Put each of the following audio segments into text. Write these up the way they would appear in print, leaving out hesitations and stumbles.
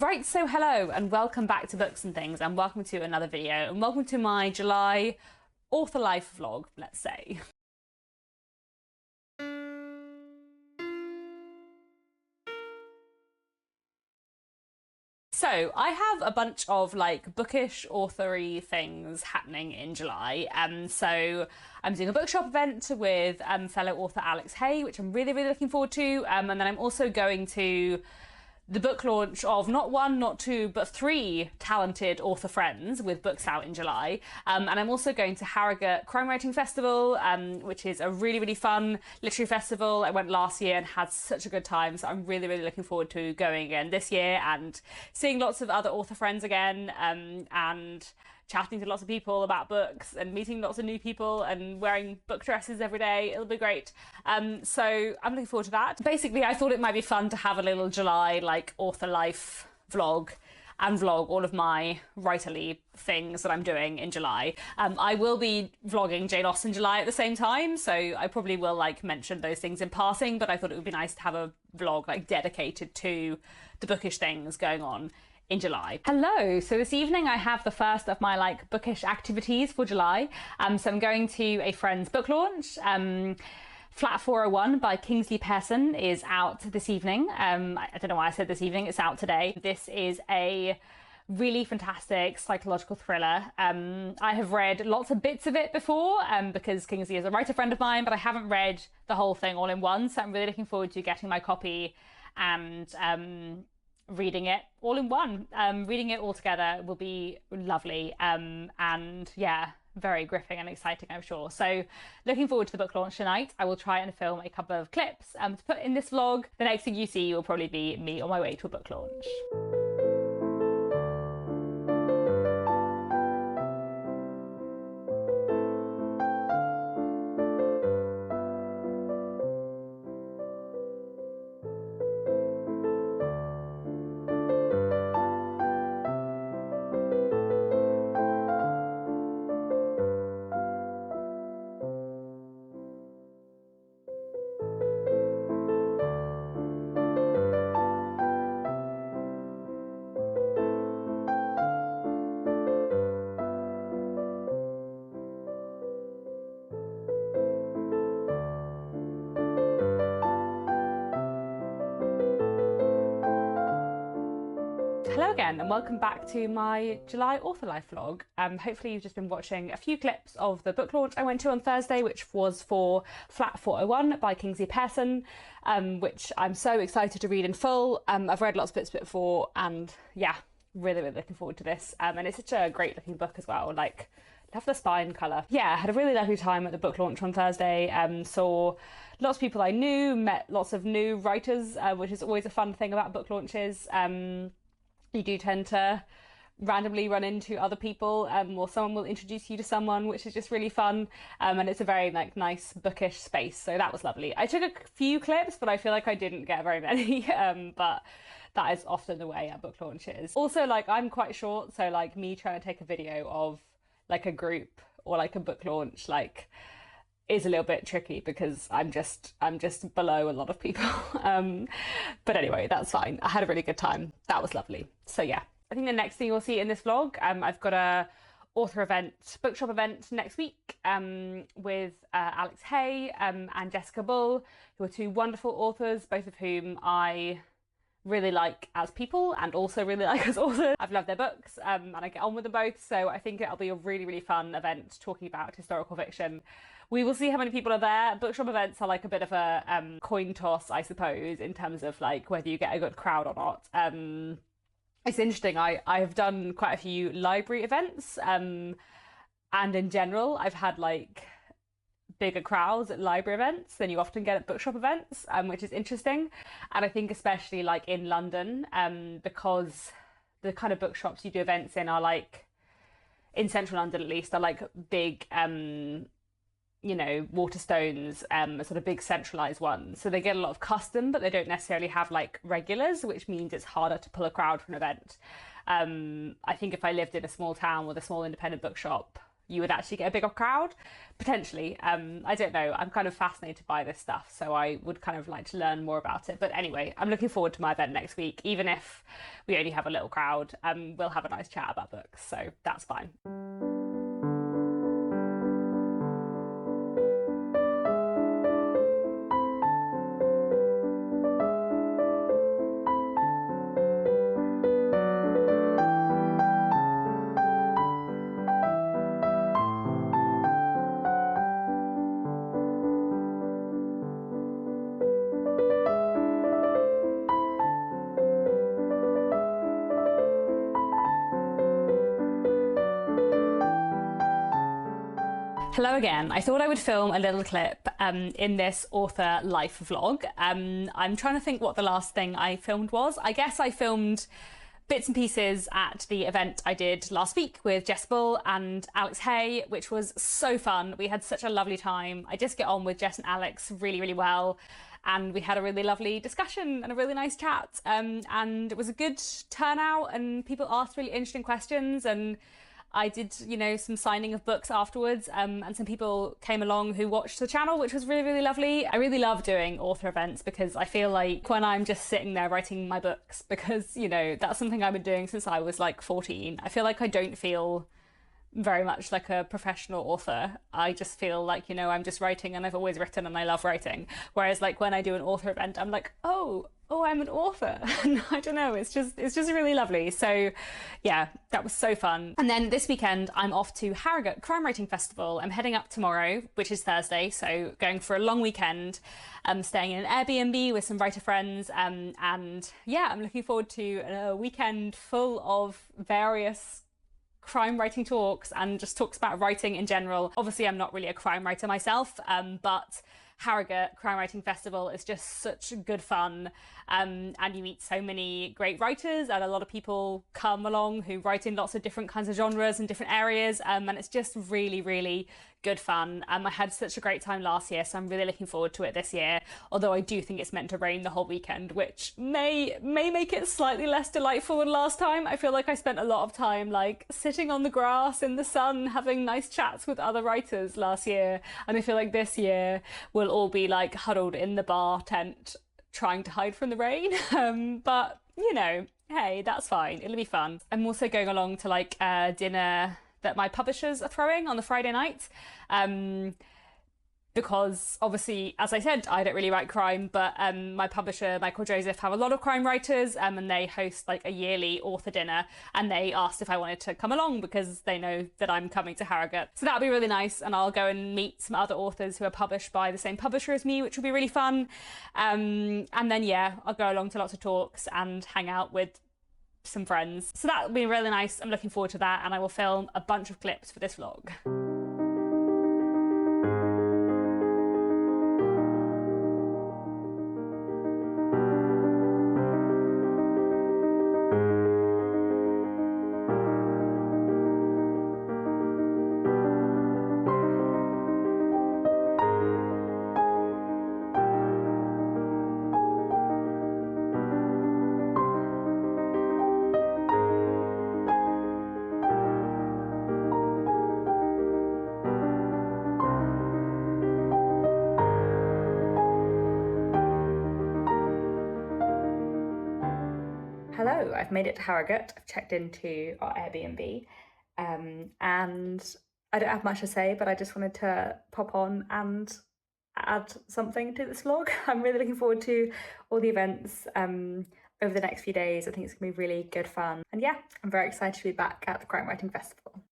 Right, so hello and welcome back to Books and Things, and welcome to another video, and welcome to my July author life vlog, let's say. So I have a bunch of like bookish authory things happening in July. So I'm doing a bookshop event with fellow author Alex Hay, which I'm really looking forward to. And then I'm also going to the book launch of not one, not two, but three talented author friends with books out in July. And I'm also going to Harrogate Crime Writing Festival, which is a really fun literary festival. I went last year and had such a good time, so I'm really looking forward to going again this year and seeing lots of other author friends again, and chatting to lots of people about books and meeting lots of new people and wearing book dresses every day. It'll be great. So I'm looking forward to that. Basically, I thought it might be fun to have a little July like author life vlog and vlog all of my writerly things that I'm doing in July. I will be vlogging Jane Austen July at the same time, so I probably will like mention those things in passing, but I thought it would be nice to have a vlog like dedicated to the bookish things going on in July. Hello, so this evening I have the first of my like bookish activities for July. So I'm going to a friend's book launch. Flat 401 by Kingsley Pearson is out this evening. I don't know why I said this evening, it's out today. This is a really fantastic psychological thriller. I have read lots of bits of it before because Kingsley is a writer friend of mine, but I haven't read the whole thing all in one, so I'm really looking forward to getting my copy and reading it all in one. Reading it all together will be lovely, and yeah, very gripping and exciting, I'm sure. So looking forward to the book launch tonight. I will try and film a couple of clips to put in this vlog. The next thing you see will probably be me on my way to a book launch. Hello again and welcome back to my July author life vlog. Hopefully you've just been watching a few clips of the book launch I went to on Thursday, which was for Flat 401 by Kingsley Pearson, which I'm so excited to read in full. I've read lots of bits before and yeah, really looking forward to this. And it's such a great looking book as well. Like, love the spine colour. Yeah, I had a really lovely time at the book launch on Thursday. Saw lots of people I knew, met lots of new writers, which is always a fun thing about book launches. You do tend to randomly run into other people, or someone will introduce you to someone, which is just really fun. And it's a very like nice bookish space, so that was lovely. I took a few clips, but I feel like I didn't get very many. But that is often the way at book launches. Also, like, I'm quite short, so like me trying to take a video of like a group or like a book launch like is a little bit tricky because I'm just below a lot of people. But anyway, that's fine. I had a really good time. That was lovely. So yeah, I think the next thing you'll see in this vlog, I've got a author event, bookshop event next week with Alex Hay and Jessica Bull, who are two wonderful authors, both of whom I really like as people and also really like as authors. I've loved their books and I get on with them both, so I think it'll be a really fun event talking about historical fiction. We will see how many people are there. Bookshop events are like a bit of a coin toss, I suppose, in terms of like whether you get a good crowd or not. It's interesting, I have done quite a few library events, and in general I've had like bigger crowds at library events than you often get at bookshop events, which is interesting. And I think especially like in London, because the kind of bookshops you do events in are like, in central London at least, are like big you know, Waterstones, sort of big centralised ones. So they get a lot of custom, but they don't necessarily have like regulars, which means it's harder to pull a crowd for an event. I think if I lived in a small town with a small independent bookshop, you would actually get a bigger crowd, potentially. I don't know. I'm kind of fascinated by this stuff, so I would kind of like to learn more about it. But anyway, I'm looking forward to my event next week. Even if we only have a little crowd, we'll have a nice chat about books, so that's fine. Hello again. I thought I would film a little clip in this author life vlog. I'm trying to think what the last thing I filmed was. I guess I filmed bits and pieces at the event I did last week with Jess Bull and Alex Hay, which was so fun. We had such a lovely time. I just get on with Jess and Alex really, really well. And we had a really lovely discussion and a really nice chat. And it was a good turnout and people asked really interesting questions, and I did, some signing of books afterwards, and some people came along who watched the channel, which was really, really lovely. I really love doing author events because I feel like when I'm just sitting there writing my books, because, that's something I've been doing since I was like 14, I feel like I don't feel very much like a professional author. I just feel like, I'm just writing and I've always written and I love writing. Whereas like when I do an author event, I'm like, oh, I'm an author. And I don't know, it's just really lovely. So yeah, that was so fun. And then this weekend, I'm off to Harrogate Crime Writing Festival. I'm heading up tomorrow, which is Thursday. So going for a long weekend, staying in an Airbnb with some writer friends. And yeah, I'm looking forward to a weekend full of various crime writing talks and just talks about writing in general. Obviously, I'm not really a crime writer myself, but Harrogate Crime Writing Festival is just such good fun, and you meet so many great writers, and a lot of people come along who write in lots of different kinds of genres and different areas, and it's just really, really good fun. I had such a great time last year, so I'm really looking forward to it this year, although I do think it's meant to rain the whole weekend, which may make it slightly less delightful than last time. I feel like I spent a lot of time like sitting on the grass in the sun having nice chats with other writers last year, and I feel like this year we'll all be like huddled in the bar tent trying to hide from the rain. But hey, that's fine, it'll be fun. I'm also going along to like a dinner that my publishers are throwing on the Friday night, because obviously, as I said, I don't really write crime, but my publisher, Michael Joseph, have a lot of crime writers, and they host like a yearly author dinner, and they asked if I wanted to come along because they know that I'm coming to Harrogate. So that'll be really nice, and I'll go and meet some other authors who are published by the same publisher as me, which will be really fun. And then, yeah, I'll go along to lots of talks and hang out with some friends. So that'll be really nice. I'm looking forward to that, and I will film a bunch of clips for this vlog. Hello, I've made it to Harrogate. I've checked into our Airbnb, and I don't have much to say, but I just wanted to pop on and add something to this vlog. I'm really looking forward to all the events over the next few days. I think it's gonna be really good fun. And yeah, I'm very excited to be back at the Crime Writing Festival.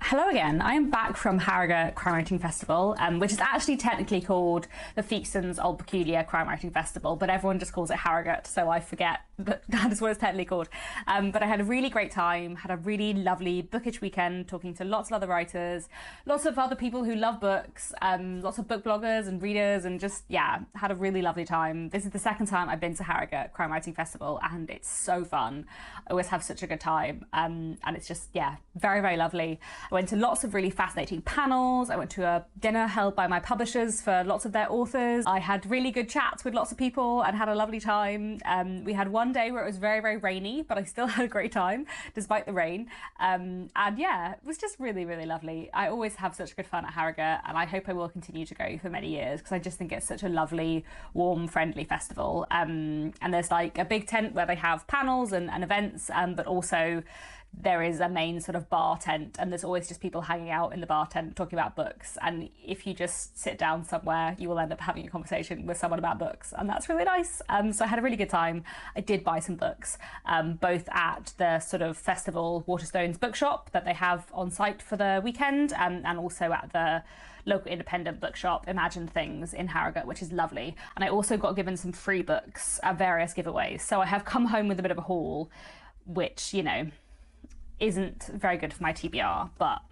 Hello again. I am back from Harrogate Crime Writing Festival, which is actually technically called the Theakston's Old Peculiar Crime Writing Festival, but everyone just calls it Harrogate, so I forget that is what it's technically called. But I had a really great time, had a really lovely bookish weekend, talking to lots of other writers, lots of other people who love books, lots of book bloggers and readers, and just, yeah, had a really lovely time. This is the second time I've been to Harrogate Crime Writing Festival, and it's so fun. I always have such a good time, and it's just, yeah, very, very lovely. I went to lots of really fascinating panels. I went to a dinner held by my publishers for lots of their authors. I had really good chats with lots of people and had a lovely time. We had one day where it was very, very rainy, but I still had a great time despite the rain. And yeah, it was just really, really lovely. I always have such good fun at Harrogate, and I hope I will continue to go for many years because I just think it's such a lovely, warm, friendly festival. And there's like a big tent where they have panels and events, but also there is a main sort of bar tent, and there's always just people hanging out in the bar tent talking about books, and if you just sit down somewhere you will end up having a conversation with someone about books, and that's really nice. So I had a really good time. I did buy some books, both at the sort of festival Waterstones bookshop that they have on site for the weekend, and also at the local independent bookshop Imagine Things in Harrogate, which is lovely. And I also got given some free books at various giveaways, so I have come home with a bit of a haul, which, you know, isn't very good for my TBR, but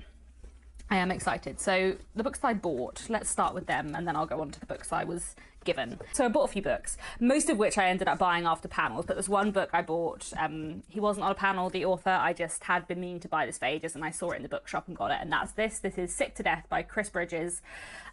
I am excited. So the books that I bought, let's start with them, and then I'll go on to the books I was given. So I bought a few books, most of which I ended up buying after panels, but there's one book I bought, he wasn't on a panel, the author, I just had been meaning to buy this for ages, and I saw it in the bookshop and got it, and that's this. This is Sick to Death by Chris Bridges,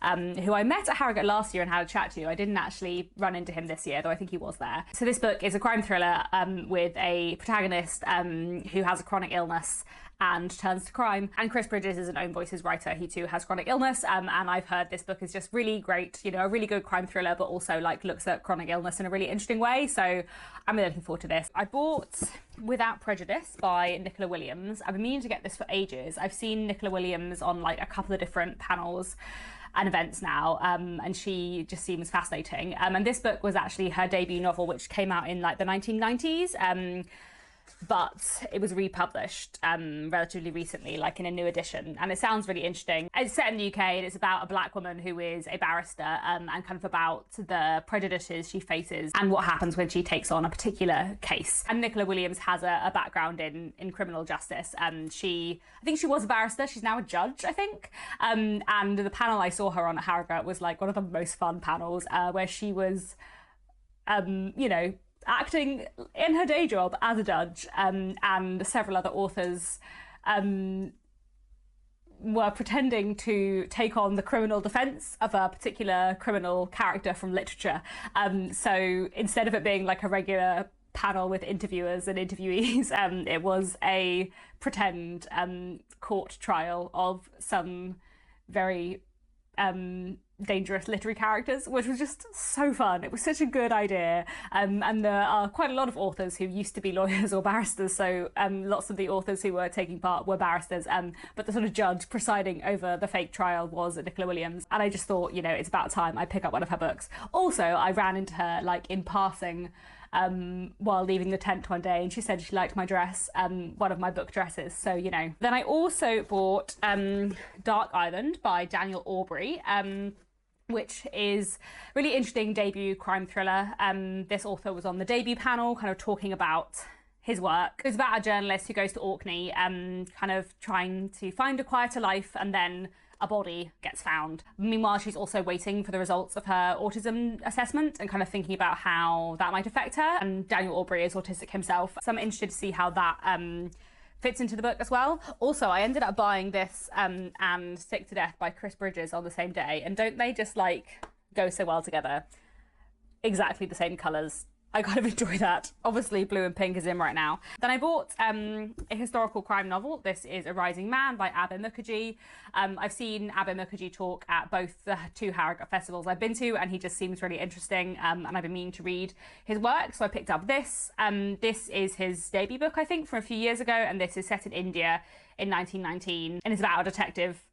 who I met at Harrogate last year and had a chat to. I didn't actually run into him this year, though I think he was there. So this book is a crime thriller with a protagonist who has a chronic illness and turns to crime. And Chris Bridges is an Own Voices writer. He too has chronic illness, and I've heard this book is just really great, you know, a really good crime thriller, but also like looks at chronic illness in a really interesting way. So I'm really looking forward to this. I bought Without Prejudice by Nicola Williams. I've been meaning to get this for ages. I've seen Nicola Williams on like a couple of different panels and events now, and she just seems fascinating. And this book was actually her debut novel, which came out in like the 1990s. But it was republished relatively recently, like in a new edition, and it sounds really interesting. It's set in the UK, and it's about a black woman who is a barrister, and kind of about the prejudices she faces and what happens when she takes on a particular case. And Nicola Williams has a background in criminal justice. I think she was a barrister, she's now a judge, I think. And the panel I saw her on at Harrogate was like one of the most fun panels, where she was, you know, acting in her day job as a judge, and several other authors were pretending to take on the criminal defence of a particular criminal character from literature. So instead of it being like a regular panel with interviewers and interviewees, it was a pretend court trial of some very dangerous literary characters, which was just so fun. It was such a good idea, and there are quite a lot of authors who used to be lawyers or barristers, so lots of the authors who were taking part were barristers, but the sort of judge presiding over the fake trial was Nicola Williams, and I just thought, you know, it's about time I pick up one of her books. Also, I ran into her like in passing while leaving the tent one day, and she said she liked my dress, one of my book dresses, so, you know. Then I also bought Dark Island by Daniel Aubrey, which is really interesting debut crime thriller. This author was on the debut panel kind of talking about his work. It's about a journalist who goes to Orkney, kind of trying to find a quieter life, and then a body gets found. Meanwhile, she's also waiting for the results of her autism assessment and kind of thinking about how that might affect her. And Daniel Aubrey is autistic himself, so I'm interested to see how that fits into the book as well. Also, I ended up buying this and Sick to Death by Chris Bridges on the same day, and don't they just like go so well together? Exactly the same colours. I kind of enjoy that. Obviously, blue and pink is in right now. Then I bought a historical crime novel. This is A Rising Man by Abhay Mukherjee. I've seen Abhay Mukherjee talk at both the two Harrogate festivals I've been to, and he just seems really interesting, and I've been meaning to read his work, so I picked up this. This is his debut book, I think, from a few years ago, and this is set in India in 1919, and it's about a detective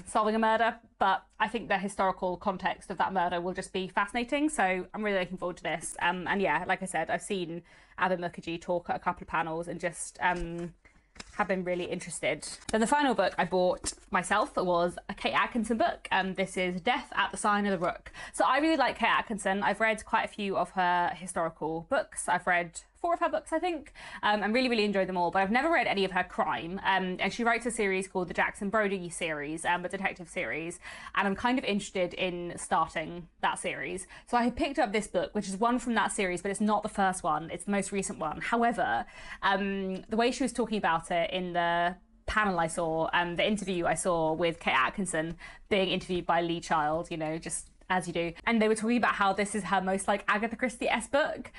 solving a murder, but I think the historical context of that murder will just be fascinating, so I'm really looking forward to this. And yeah, like I said, I've seen Abhay Mukherjee talk at a couple of panels, and just have been really interested. Then the final book I bought myself was a Kate Atkinson book, and this is Death at the Sign of the Rook. So I really like Kate Atkinson. I've read quite a few of her historical books. I've read 4 of her books, I think, and really enjoyed them all, but I've never read any of her crime. And she writes a series called the Jackson Brodie series, a detective series, and I'm kind of interested in starting that series. So I picked up this book, which is one from that series, but it's not the first one, it's the most recent one. However, the way she was talking about it in the panel I saw, the interview I saw with Kate Atkinson being interviewed by Lee Child, you know, just as you do, and they were talking about how this is her most like Agatha Christie-esque book.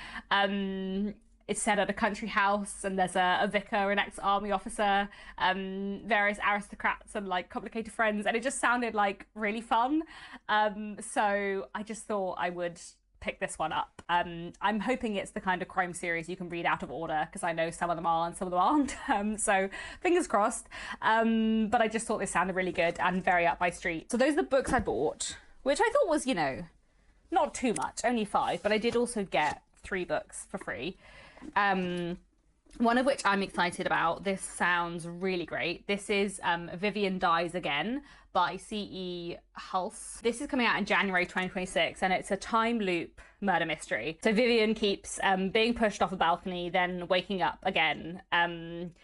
It's set at a country house, and there's a vicar, an ex-army officer, various aristocrats and like complicated friends, and it just sounded like really fun. So I just thought I would pick this one up. I'm hoping it's the kind of crime series you can read out of order, because I know some of them are and some of them aren't. So fingers crossed. But I just thought this sounded really good and very up my street. So those are the books I bought, which I thought was, you know, not too much, only 5, but I did also get 3 books for free. One of which I'm excited about. This sounds really great. This is Vivian Dies Again by C.E. Hulse. This is coming out in January 2026, and it's a time loop murder mystery. So Vivian keeps being pushed off a balcony, then waking up again, and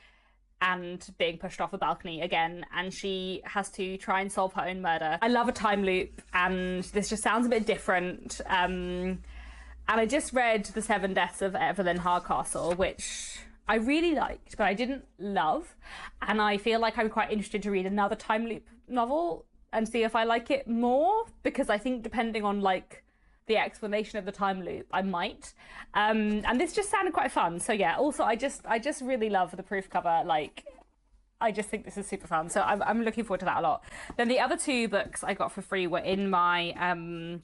being pushed off a balcony again, and she has to try and solve her own murder. I love a time loop, and this just sounds a bit different. And I just read The 7 Deaths of Evelyn Hardcastle, which I really liked, but I didn't love. And I feel like I'm quite interested to read another time loop novel and see if I like it more, because I think depending on like the explanation of the time loop, I might. And this just sounded quite fun. So yeah, also I just really love the proof cover. Like, I just think this is super fun. So I'm looking forward to that a lot. Then the other 2 books I got for free were in my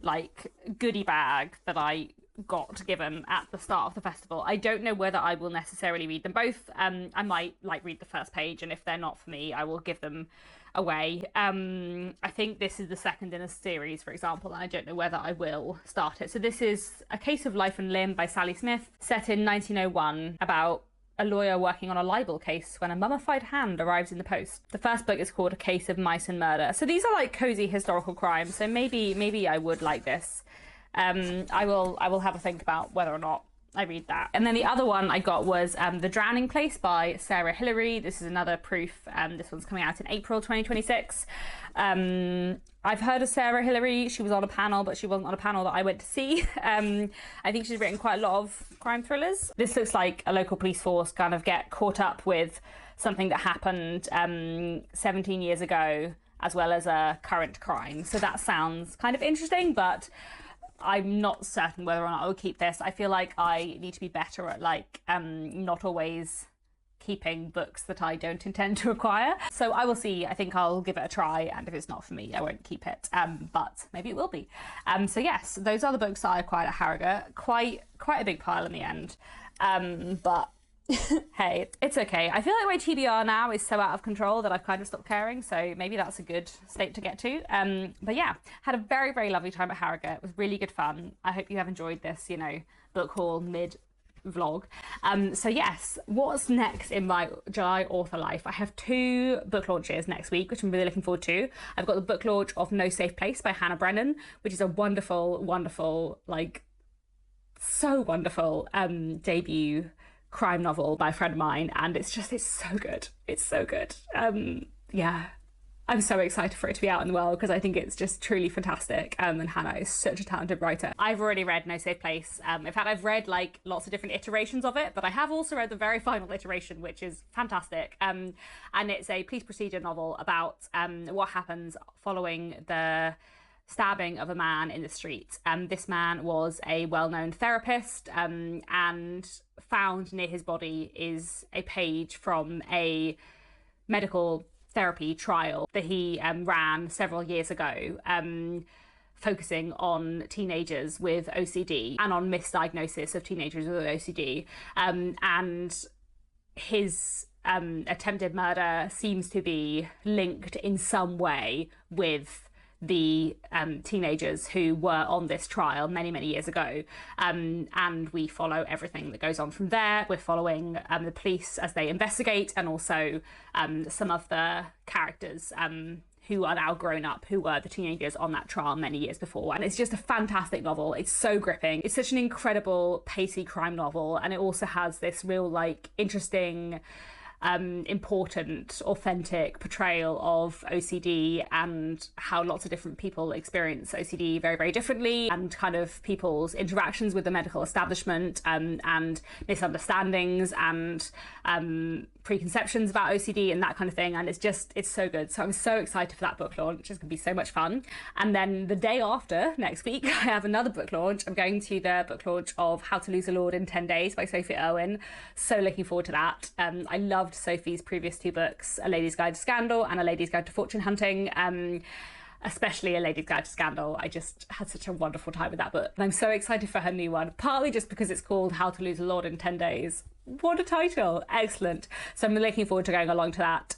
like goodie bag that I got given at the start of the festival. I don't know whether I will necessarily read them both. I might like read the first page, and if they're not for me, I will give them away. I think this is the second in a series, for example, and I don't know whether I will start it. So this is A Case of Life and Limb by Sally Smith, set in 1901, about a lawyer working on a libel case when a mummified hand arrives in the post. The first book is called A Case of Mice and Murder. So these are like cozy historical crimes, so maybe I would like this. I will have a think about whether or not I read that. And then the other one I got was The Drowning Place by Sarah Hilary. This is another proof. This one's coming out in April 2026. I've heard of Sarah Hilary. She was on a panel, but she wasn't on a panel that I went to see. I think she's written quite a lot of crime thrillers. This looks like a local police force kind of get caught up with something that happened 17 years ago, as well as a current crime. So that sounds kind of interesting, but I'm not certain whether or not I will keep this. I feel like I need to be better at like not always keeping books that I don't intend to acquire. So I will see. I think I'll give it a try, and if it's not for me, I won't keep it. But maybe it will be. So yes, those are the books that I acquired at Harrogate. Quite a big pile in the end. But hey, it's okay. I feel like my TBR now is so out of control that I've kind of stopped caring, so maybe that's a good state to get to. But yeah, had a very lovely time at Harrogate. It was really good fun. I hope you have enjoyed this, you know, book haul mid vlog. So yes, what's next in my July author life? I have 2 book launches next week, which I'm really looking forward to. I've got the book launch of No Safe Place by Hannah Brennan, which is a wonderful, like so wonderful debut crime novel by a friend of mine, and it's so good. It's so good. Yeah, I'm so excited for it to be out in the world, because I think it's just truly fantastic. And Hannah is such a talented writer. I've already read No Safe Place. In fact, I've read like lots of different iterations of it, but I have also read the very final iteration, which is fantastic. And it's a police procedure novel about what happens following the stabbing of a man in the street. This man was a well-known therapist, and found near his body is a page from a medical therapy trial that he ran several years ago, focusing on teenagers with OCD and on misdiagnosis of teenagers with OCD. And his attempted murder seems to be linked in some way with the teenagers who were on this trial many, many years ago. And we follow everything that goes on from there. We're following the police as they investigate, and also some of the characters who are now grown up, who were the teenagers on that trial many years before. And it's just a fantastic novel. It's so gripping. It's such an incredible, pacey crime novel. And it also has this real, like, interesting, important, authentic portrayal of OCD and how lots of different people experience OCD very, very differently, and kind of people's interactions with the medical establishment, and misunderstandings and preconceptions about OCD and that kind of thing. And it's so good. So I'm so excited for that book launch. It's gonna be so much fun. And then the day after, next week, I have another book launch. I'm going to the book launch of How to Lose a Lord in 10 Days by Sophie Irwin. So looking forward to that. I loved Sophie's previous two books, A Lady's Guide to Scandal and A Lady's Guide to Fortune Hunting. Especially A Lady's Guide to Scandal. I just had such a wonderful time with that book. And I'm so excited for her new one, partly just because it's called How to Lose a Lord in 10 Days. What a title. Excellent. So I'm looking forward to going along to that,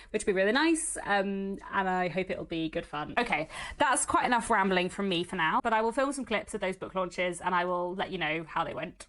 which will be really nice. And I hope it'll be good fun. Okay, that's quite enough rambling from me for now, but I will film some clips of those book launches and I will let you know how they went.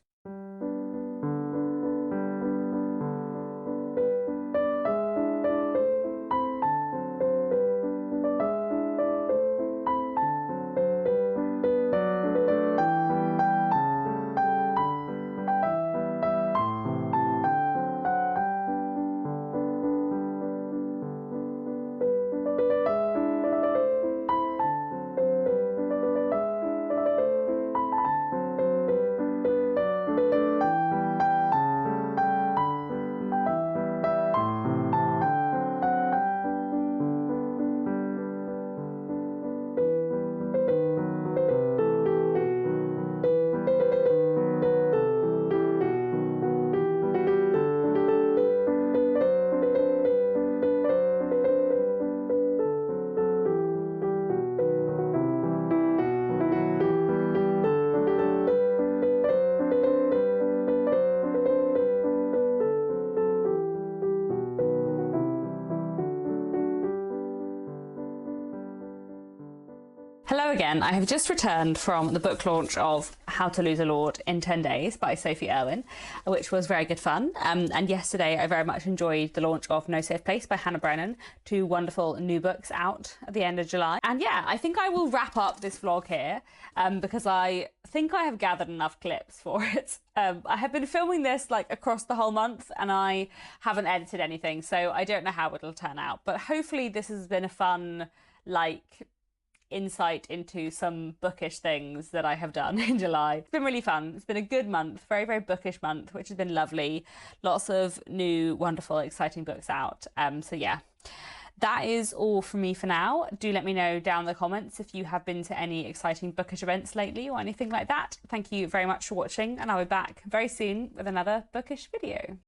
Hello again. I have just returned from the book launch of How to Lose a Lord in 10 Days by Sophie Irwin, which was very good fun. And yesterday I very much enjoyed the launch of No Safe Place by Hannah Brennan, two wonderful new books out at the end of July. And yeah, I think I will wrap up this vlog here because I think I have gathered enough clips for it. I have been filming this like across the whole month and I haven't edited anything, so I don't know how it'll turn out. But hopefully this has been a fun, like, insight into some bookish things that I have done in July. It's been really fun. It's been a good month, very, very bookish month, which has been lovely. Lots of new, wonderful, exciting books out. So yeah, that is all from me for now. Do let me know down in the comments if you have been to any exciting bookish events lately or anything like that. Thank you very much for watching, and I'll be back very soon with another bookish video.